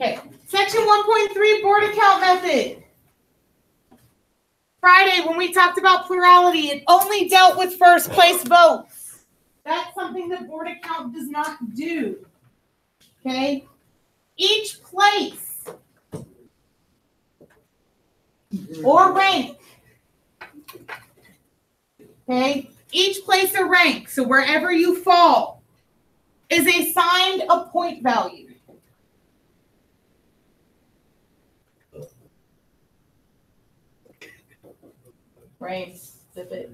Okay, section 1.3, Borda Count method. Friday, when we talked about plurality, it only dealt with first place votes. That's something that Borda Count does not do. Okay, each place or rank. Okay, each place or rank, so wherever you fall, is assigned a point value. Right, zip it.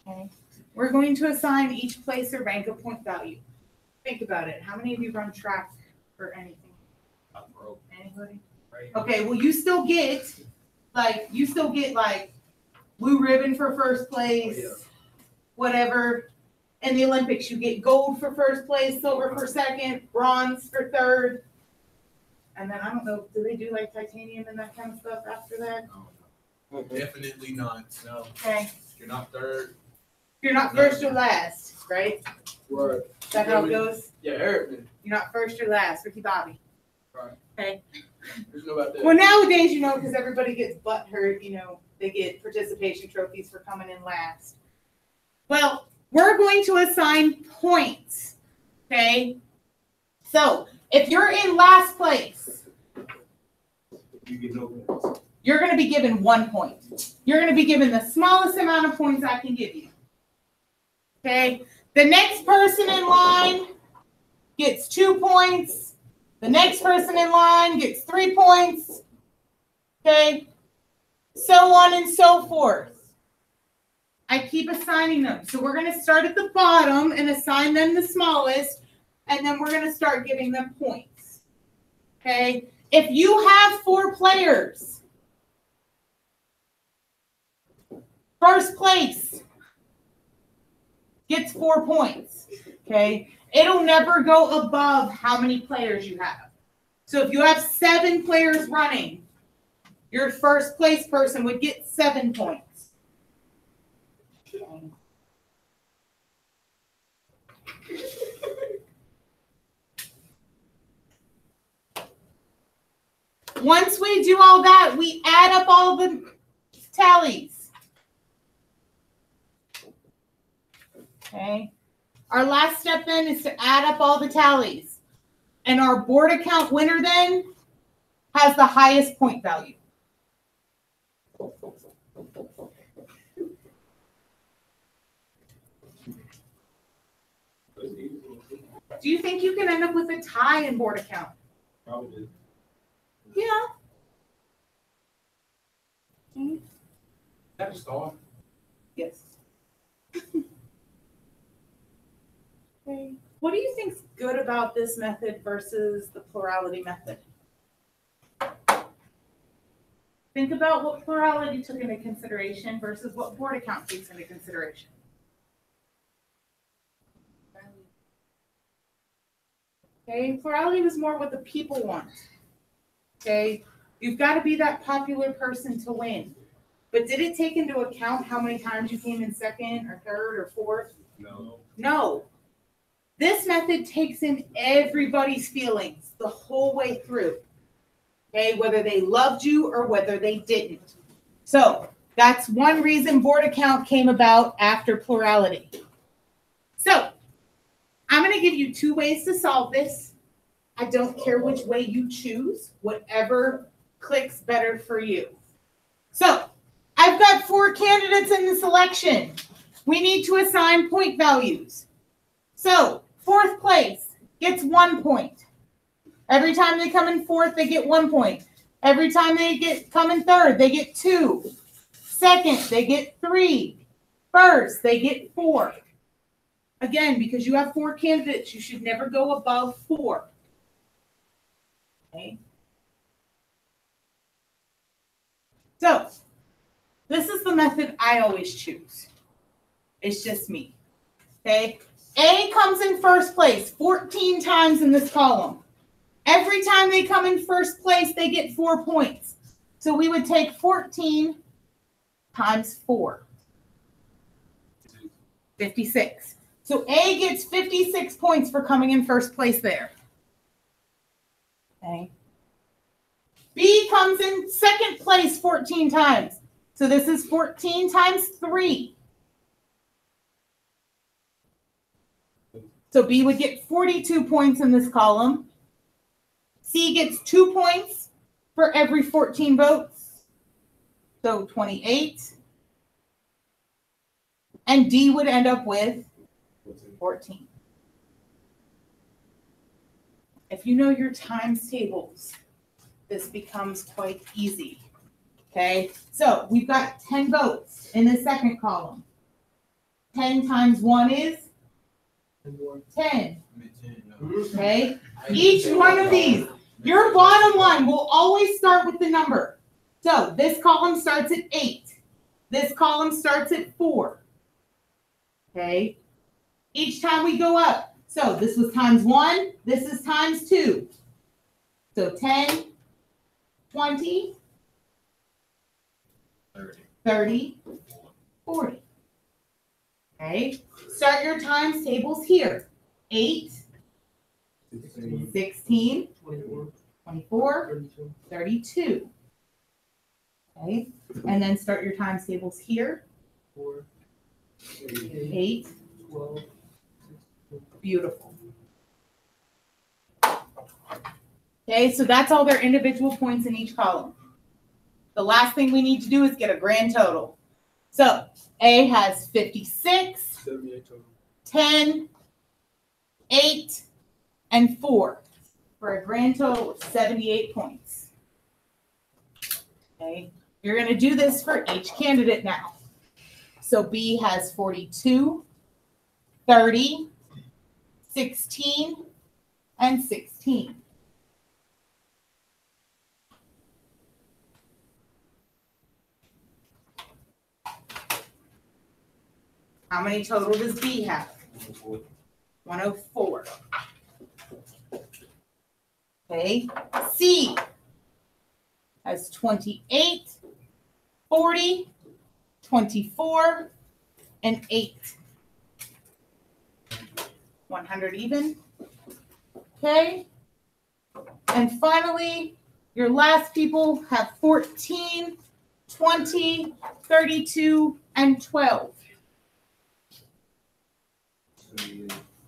Okay, we're going to assign each place or rank a point value. Think about it. How many of you run track or anything? Anybody? Okay, well, you still get like blue ribbon for first place, whatever. In the Olympics, you get gold for first place, silver for second, bronze for third. And then I don't know, do they do like titanium and that kind of stuff after that? No, definitely not. No. Okay. You're not third. You're not first or last, right? Right. Is that how it goes? Yeah, Eric. You're not first or last, Ricky Bobby. Right. Okay. There's no about that. Well, nowadays, you know, because everybody gets butt hurt, you know, they get participation trophies for coming in last. Well, we're going to assign points. Okay. So if you're in last place, You get no points. you're going to be given 1 point. You're going to be given the smallest amount of points I can give you. Okay. The next person in line gets 2 points. The next person in line gets 3 points. Okay. So on and so forth. I keep assigning them. So we're going to start at the bottom and assign them the smallest. And then we're going to start giving them points. Okay. If you have 4 players, first place gets 4 points. Okay. It'll never go above how many players you have. So if you have 7 players running, your first place person would get 7 points. Okay. Once we do all that, we add up all the tallies. Okay. Our last step then is to add up all the tallies. And our Borda Count winner then has the highest point value. Do you think you can end up with a tie in Borda Count? Probably. Yeah. That a star? Yes. Okay. What do you think's good about this method versus the plurality method? Think about what plurality took into consideration versus what Borda Count takes into consideration. Okay, plurality was more what the people want. Okay, you've got to be that popular person to win. But did it take into account how many times you came in second or third or fourth? No. No. This method takes in everybody's feelings the whole way through. Okay, whether they loved you or whether they didn't. So that's one reason Borda Count came about after plurality. So I'm going to give you 2 ways to solve this. I don't care which way you choose, whatever clicks better for you. So I've got 4 candidates in the selection. We need to assign point values. So 4th place gets 1 point. Every time they come in 4th, they get 1 point. Every time they come in 3rd, they get 2. 2nd, they get 3. 1st, they get 4. Again, because you have 4 candidates, you should never go above 4. Okay. So, this is the method I always choose. It's just me. Okay. A comes in first place 14 times in this column. Every time they come in first place, they get 4 points. So we would take 14 times 4. 56. So A gets 56 points for coming in first place there. Okay. B comes in second place 14 times. So this is 14 times 3. So B would get 42 points in this column. C gets 2 points for every 14 votes. So 28. And D would end up with 14. If you know your times tables, this becomes quite easy. Okay, so we've got 10 votes in the second column. 10 times 1 is 10. Okay, each one of these, your bottom line will always start with the number. So this column starts at 8. This column starts at 4. Okay, each time we go up. So this was times 1, this is times 2. So 10, 20, 30, 40. Okay, start your times tables here. 8, 16, 24, 32. Okay, and then start your times tables here. 8, 12. Beautiful. Okay, so that's all their individual points in each column. The last thing we need to do is get a grand total. So A has 56, 10, 8, and 4 for a grand total of 78 points. Okay, you're going to do this for each candidate now. So B has 42, 30, 16, and 16. How many total does B have? 104. Okay, C has 28, 40, 24, and 8. 100 even. Okay, and finally, your last people have 14, 20, 32, and 12.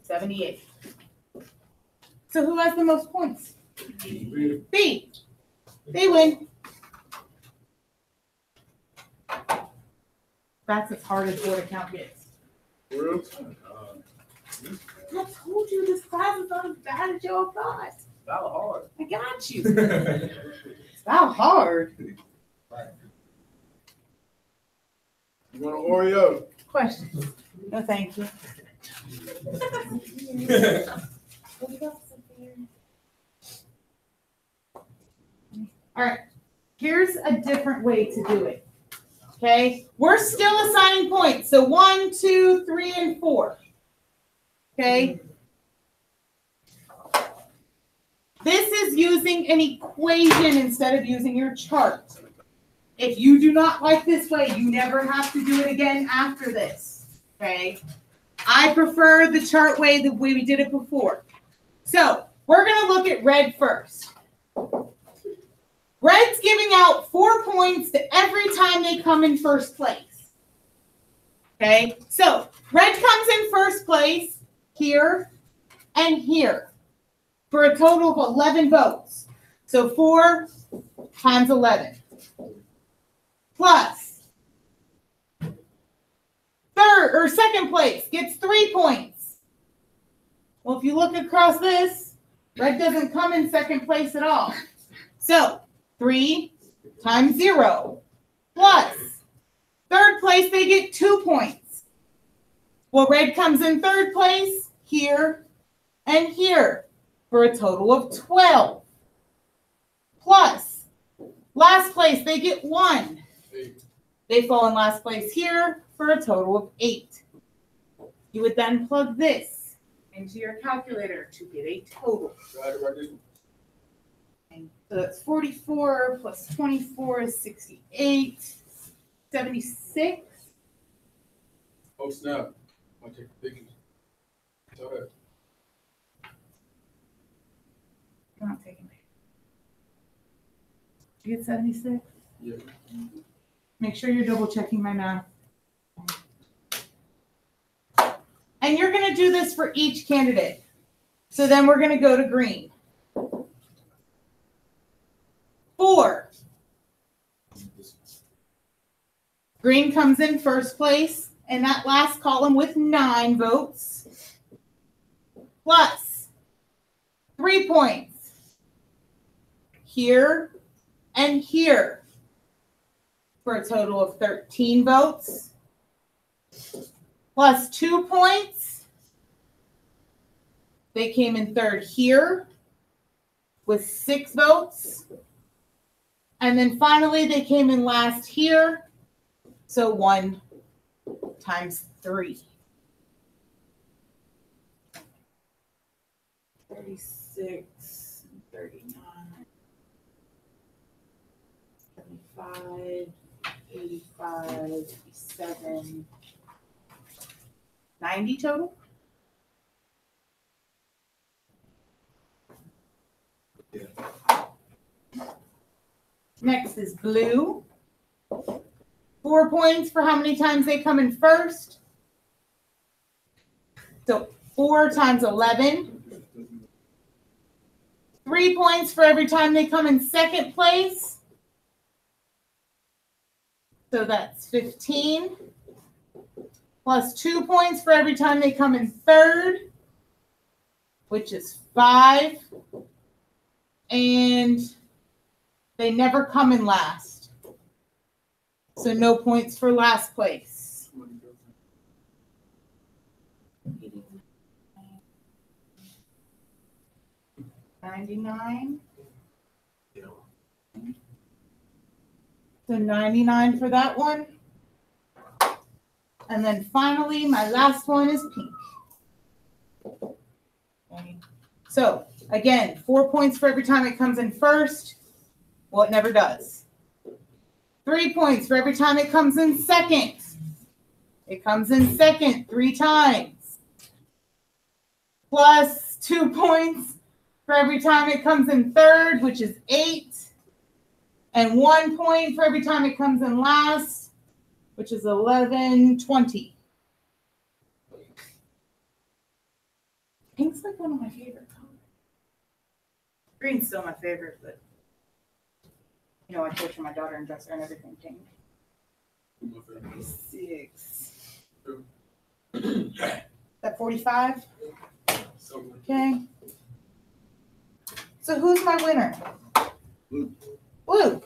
78. So who has the most points? B. They win. That's as hard as Borda Count gets. I told you this class is not as bad as y'all thought. That was hard. I got you. It's not hard. You want an Oreo? Questions? No, thank you. All right, here's a different way to do it. Okay, we're still assigning points. So 1, 2, 3, and 4. Okay. This is using an equation instead of using your chart. If you do not like this way, you never have to do it again after this. Okay. I prefer the chart way, the way we did it before. So we're going to look at red first. Red's giving out 4 points to every time they come in first place. Okay, so red comes in first place here and here for a total of 11 votes. So 4 times 11. Plus second place gets 3 points. Well, if you look across this, red doesn't come in second place at all. So 3 times 0 plus third place, they get 2 points. Well, red comes in third place here and here for a total of 12. Plus last place, they get 1. They fall in last place here for a total of 8. You would then plug this into your calculator to get a total. So that's 44 plus 24 is 68, 76. Oh, snap. I'll take the pictures. You get 76? Yeah. Make sure you're double checking my math. And you're going to do this for each candidate. So then we're going to go to green. 4. Green comes in first place in that last column with 9 votes. Plus 3 points here and here for a total of 13 votes. Plus 2 points. They came in third here with 6 votes. And then finally, they came in last here. So 1 times 3. 36, 39, 75, 85, 87, 90 total? Yeah. Next is blue. 4 points for how many times they come in first. So 4 times 11. 3 points for every time they come in second place. So that's 15. Plus 2 points for every time they come in third, which is 5. And they never come in last. So no points for last place. 99. So 99 for that one. And then finally, my last one is pink. Okay. So again, 4 points for every time it comes in first. Well, it never does. 3 points for every time it comes in second. It comes in second 3 times. Plus 2 points for every time it comes in third, which is 8. And 1 point for every time it comes in last, which is 11, 20. Pink's like one of my favorite colors. Green's still my favorite, but you know, I picture my daughter and dress her and everything pink. 6. That 45? Okay. So who's my winner? Blue. Blue.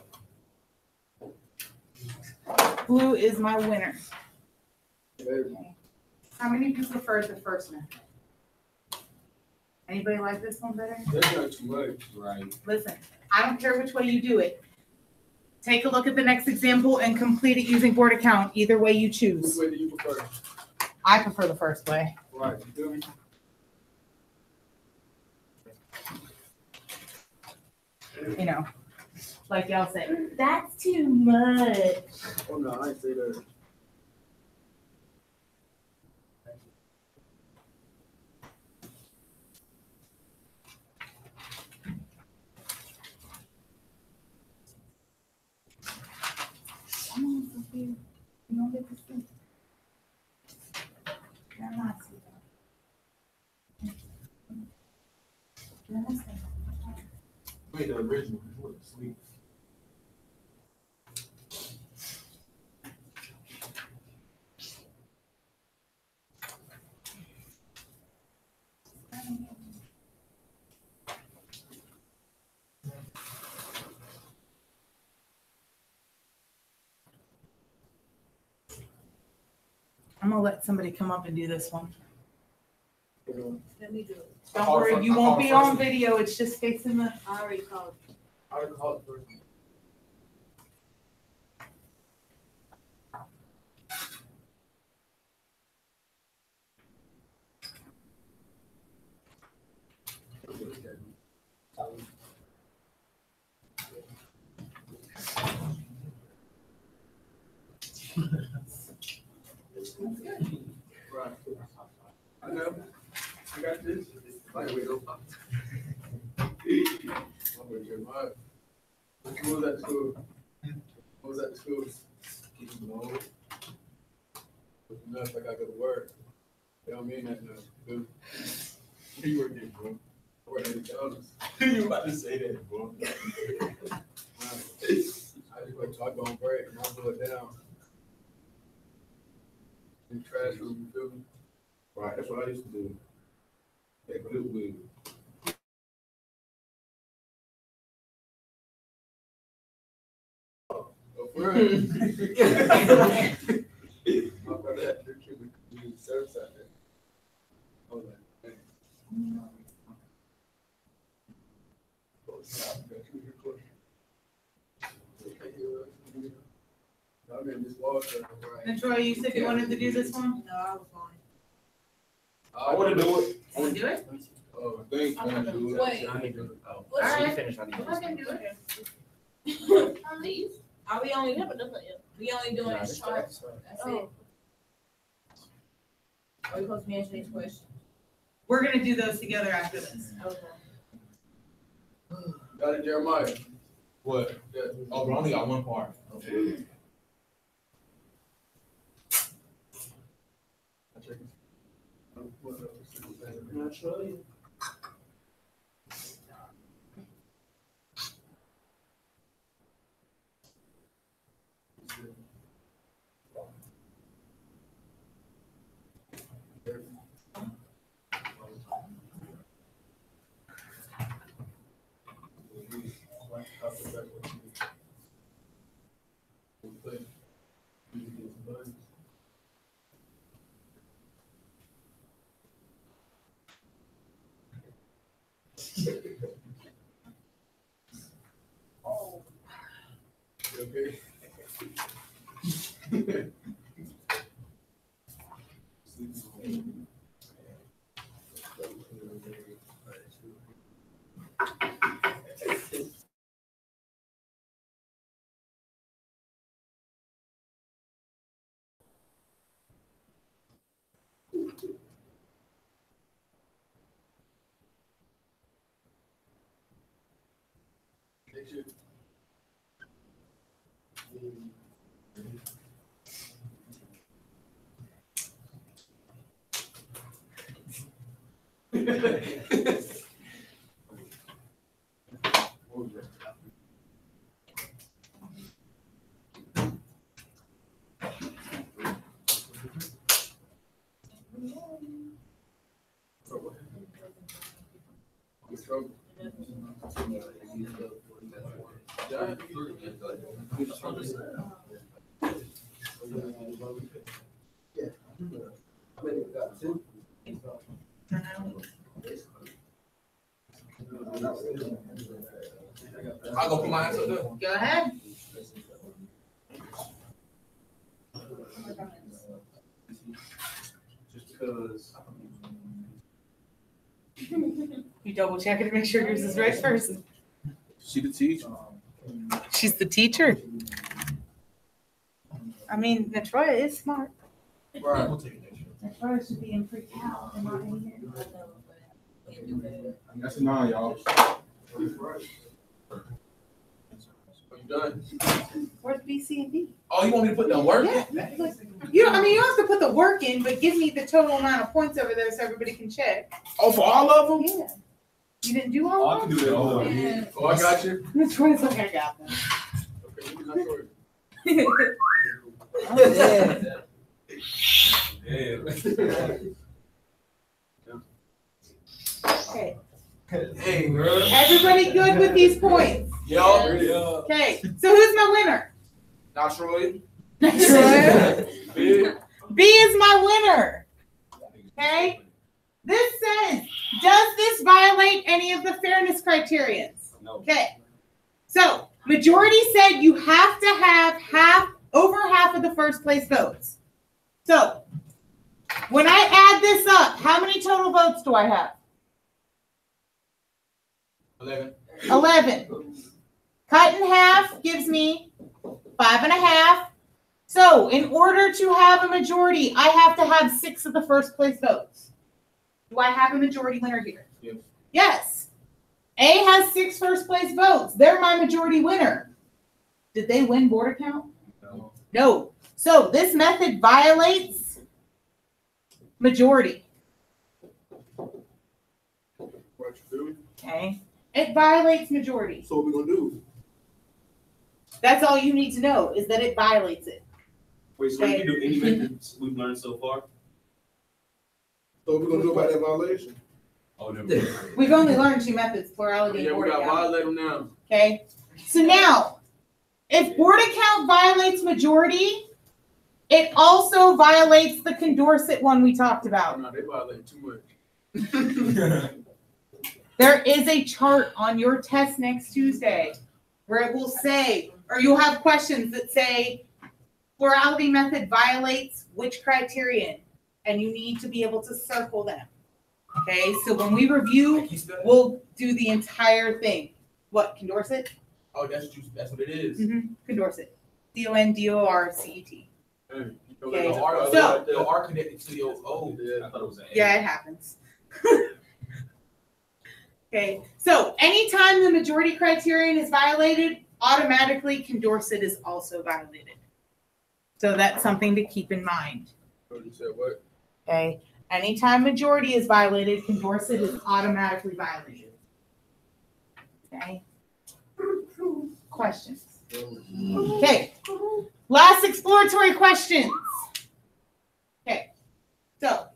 Blue is my winner. Okay. How many of you prefer the first method? Anybody like this one better? That's not too much. Right. Listen, I don't care which way you do it. Take a look at the next example and complete it using Borda Count. Either way you choose. Which way do you prefer? I prefer the first way. Right. You feel me? You know, like y'all say, that's too much. Oh no, I ain't say that. Come on, Sophia. You don't get to sleep. You're not sleeping. You're not sleeping. Wait, the original. You went to sleep. I'm gonna let somebody come up and do this one. Let me do it. Don't worry, you won't be on video. It's just facing the. I already called. I already called it first. Right. I know. I got this. Like, wait, don't. I'm gonna get mine. What was at the school? What was at the school? No. Enough, like I go to work. They don't mean that enough, dude. You work there, bro. I work at McDonald's. You about to say that, bro. I just wait till I go on break and I'll do it down. In the trash room, you feel me? Right, that's what I used to do. That clip with. Oh, for real? My brother had to do service out there. I was like, man. I'm in this wall. And Troy, you said you wanted to do this one? No, I was going. I want to do it. You want to do it? Oh, I think I want to do it. Wait. I need to. Oh, All right. she finished. I need Go to. ahead and do it. These? Are we only, we only doing Nah, this this chart? is- That's it. Are we supposed to be answering these questions? We're gonna do those together after this. Okay. Got it, Jeremiah. What? Yeah. Oh, but I only got one part. I'll show you. Okay. I'll go put my hands up there. Go ahead. Just because. You double check it to make sure yours is right first. She the teacher. She's the teacher. I mean, Natroya is smart. Right. We'll take it next year. Natroya should be in pre-cal and not in here. That's a 9, y'all. You done? Where's B, C, and D? Oh, you want me to put the work in? Yeah. You don't, I mean, you don't have to put the work in, but give me the total amount of points over there so everybody can check. Oh, for all of them? Yeah. You didn't do Oh, all I of can them? do that. Oh, Yeah. Oh, I got you. Natroya's like, I got them. Okay, you can answer it. Okay. Hey, girl. Everybody good with these points? Yo. Okay. So who's my winner? Not Troy. Natroya. Big. B is my winner. Okay. This says, does this violate any of the fairness criterions? No. Okay. So majority said you have to have over half of the first place votes. So when I add this up, how many total votes do I have? 11. 11. Cut in half gives me 5.5. So in order to have a majority, I have to have 6 of the first place votes. Do I have a majority winner here? Yes. Yes. A has 6 first place votes. They're my majority winner. Did they win Borda Count? No. No. So this method violates majority. What you do? Okay. It violates majority. So what we gonna do? That's all you need to know is that it violates it. Wait, so we can do any methods we've learned so far? So what we gonna do about that violation? Oh, never mind. We've only learned 2 methods, plurality Yeah, and we Borda gotta Count. violate them now. Okay. So now, if Borda Count violates majority, it also violates the Condorcet one we talked about. No, they violate too much. There is a chart on your test next Tuesday where it will say, or you'll have questions that say, plurality method violates which criterion, and you need to be able to circle them. Okay, so when we review, we'll do the entire thing. What, Condorcet? Oh, that's what it is. Condorcet. C-O-N-D-O-R-C-E-T. Hey, you know, Okay, the R connected to your O. I thought it was an A. Yeah, it happens. Okay, so anytime the majority criterion is violated, automatically Condorcet is also violated. So that's something to keep in mind. So you said what? Okay, anytime majority is violated, Condorcet is automatically violated. Okay. Questions? Okay. Last exploratory questions. Okay. So,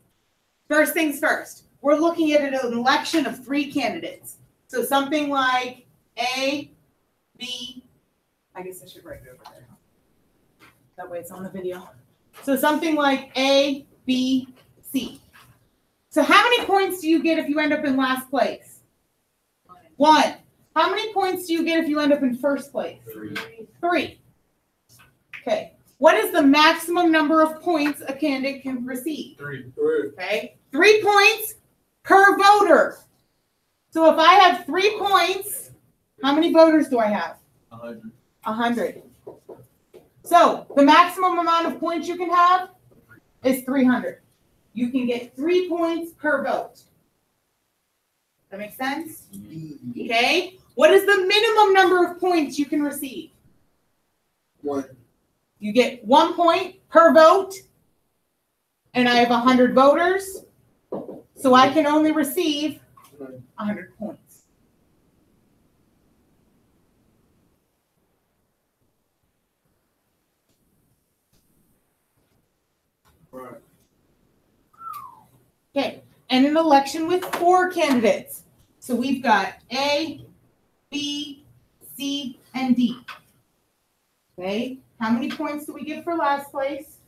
first things first. We're looking at an election of 3 candidates. So something like A, B, I guess I should write it over there. That way it's on the video. So something like A, B, C. So how many points do you get if you end up in last place? 1. How many points do you get if you end up in first place? 3. Okay. What is the maximum number of points a candidate can receive? 3. Okay. 3 points per voter. So if I have 3 points, how many voters do I have? 100. 100. So the maximum amount of points you can have is 300. You can get 3 points per vote. That makes sense? Okay. What is the minimum number of points you can receive? 1. You get 1 point per vote, and I have 100 voters, so I can only receive 100 points. Right. Okay, and an election with 4 candidates. So we've got A, B, C, and D. Okay, how many points do we get for last place?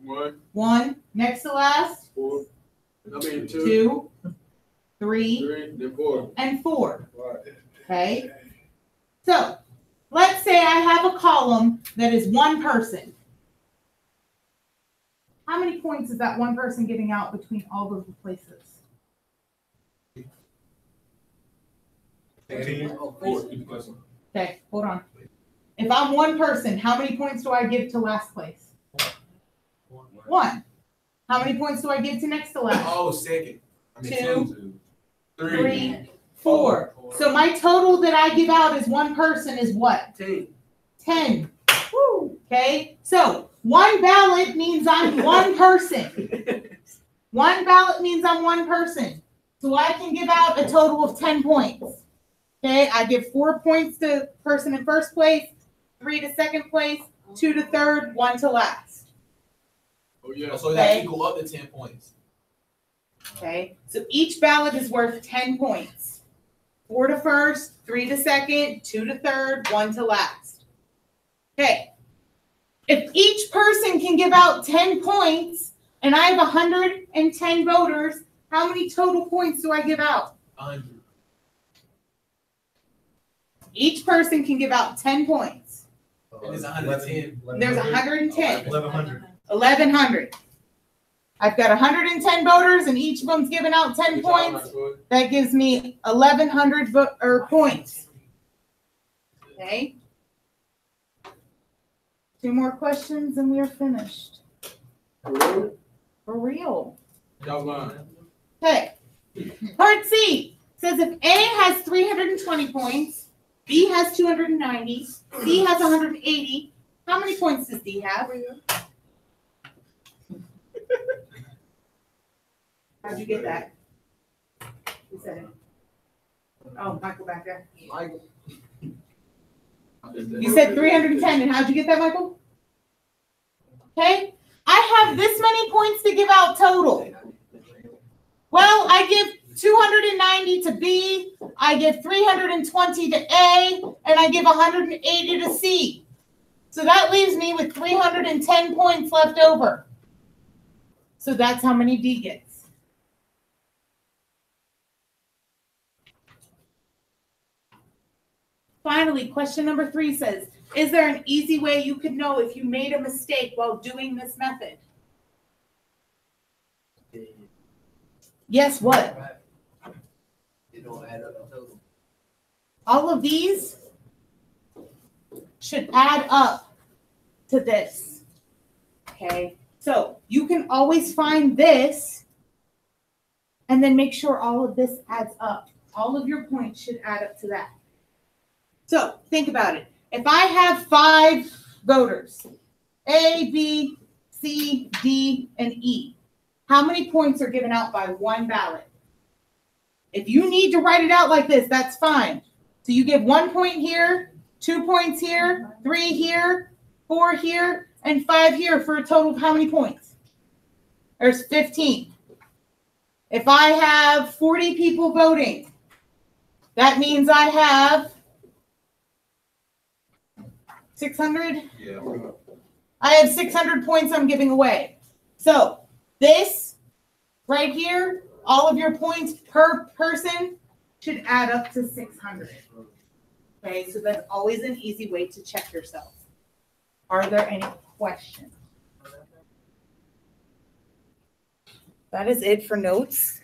1. 1. Next to last? 4. I mean 2. 2, 3, 3. Then 4. and 4. Right. Okay, so let's say I have a column that is 1 person. How many points is that 1 person giving out between all those places? 15. Okay, hold on. If I'm 1 person, how many points do I give to last place? 1. How many points do I give to next to last? Oh, second. I mean 2, 3. 3, 4. So my total that I give out as 1 person is what? 10. 10. Woo. Okay, so 1 ballot means I'm 1 person. 1 ballot means I'm 1 person. So I can give out a total of 10 points. Okay, I give 4 points to person in first place, 3 to second place, 2 to third, 1 to last. Oh, yeah. So that equal up to 10 points. Okay, so each ballot is worth 10 points. 4 to first, 3 to second, 2 to third, 1 to last. Okay, if each person can give out 10 points and I have 110 voters, how many total points do I give out? 100. Each person can give out 10 points. And it's 110. There's 110. 1100. 1,100. I've got 110 voters and each of them's giving out 10 points. That gives me 1,100 points. Okay. 2 more questions and we are finished. For real. Y'all lying. Okay. Part C says if A has 320 points B has 290. C has 180. How many points does D have? How'd you get that? Who said it? Oh, Michael back there. Michael. You said 310, and how'd you get that, Michael? Okay, I have this many points to give out total. Well, I give 290 to B, I give 320 to A, and I give 180 to C. So that leaves me with 310 points left over. So that's how many D gets. Finally, question number 3 says, is there an easy way you could know if you made a mistake while doing this method? Yes, what? It don't add up to total. All of these should add up to this. Okay, so you can always find this and then make sure all of this adds up. All of your points should add up to that. So think about it. If I have 5 voters, A, B, C, D, and E, how many points are given out by one ballot? If you need to write it out like this, that's fine. So you give 1 point here, 2 points here, 3 here, 4 here, and 5 here for a total of how many points? There's 15. If I have 40 people voting, that means I have 600? Yeah. I have 600 points I'm giving away. So this right here, all of your points per person should add up to 600. Okay, so that's always an easy way to check yourself. Are there any questions? That is it for notes.